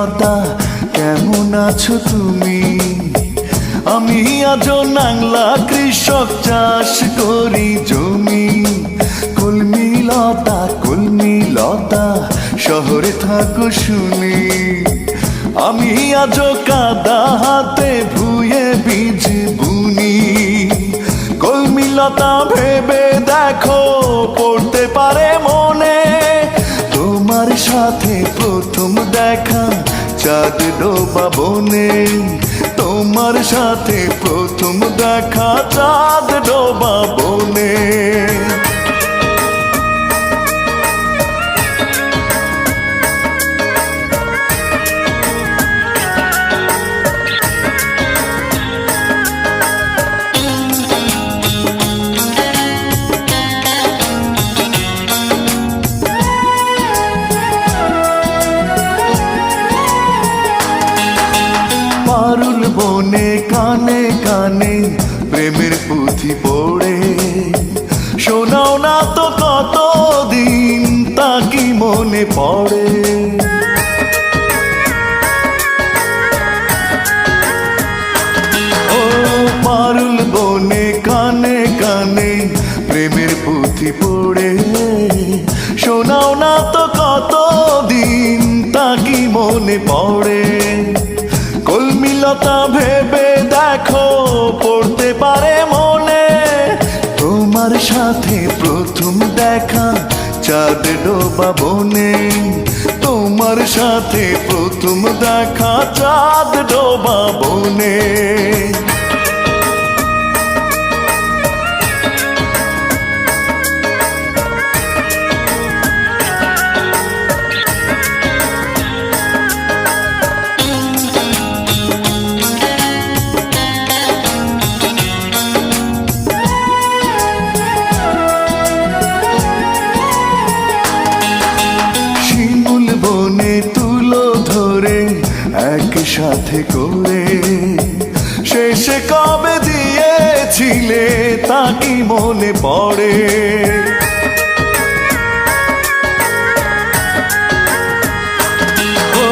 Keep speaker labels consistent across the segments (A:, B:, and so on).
A: লতা কেমন আছো তুমি? আমি আজও নাংলা কৃষক, চাষ করি জমি। কলমি লতা শহরে থাকো শুনি। আমি আজও কাদা হাতে ভুয়ে বীজ বুনি। কলমি লতা ভেবে দেখো পড়তে পারে মনে। তোমার সাথে প্রথম দেখা চাঁদ ডোবা বনে। তোমার সাথে প্রথম দেখা চাঁদ ডোবা বনে। পারুল বনে কানে কানে প্রেমের পুঁথি পড়ে। শোনাও না তো কতদিন তা কি মনে পড়ে। ও পারুল বনে কানে কানে প্রেমের পুঁথি পড়ে। শোনাও না তো কতদিন তা কি মনে পড়ে। কলমি লতা ভেবে দেখো পড়তে পারে মনে। তোমার সাথে প্রথম দেখা চাঁদ ডোবা বনে। তোমার সাথে প্রথম দেখা চাঁদ ডোবা বনে। তুলো ধরে একসাথে করে শেষে কবে দিয়েছিলে তা কি মনে পড়ে। ও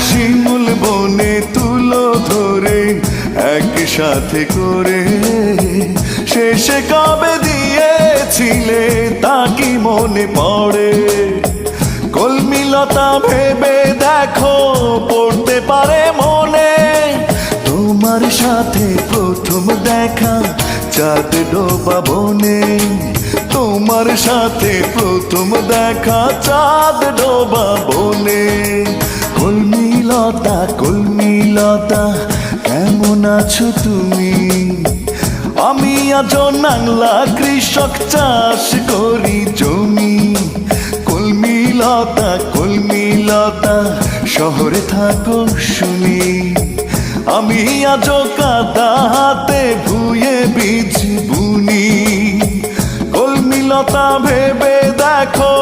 A: শিমুল বনে তুলো ধরে একসাথে করে শেষে কবে দিয়েছিলে তা কি মনে পড়ে। কলমি লতা ভেবে দেখো পড়তে পারে মনে। তোমার সাথে প্রথম দেখা চাঁদ ডোবা বনে। তোমার সাথে প্রথম দেখা চাঁদ ডোবা বনে। কলমি লতা কেমন আছো তুমি? আমি আজও নাংলা কৃষক, চাষ করি জমি। কলমি লতা শহরে থাকো শুনি। আমি আজও কাদা হাতে ভুয়ে বীজ বুনি। কলমি লতা ভেবে দেখো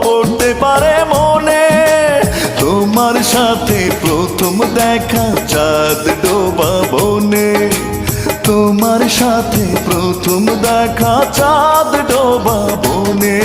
A: পড়তে পারে মনে। তোমার সাথে প্রথম দেখা চাঁদ ডোবা বনে। তোমার সাথে প্রথম দেখা চাঁদ ডোবা বনে।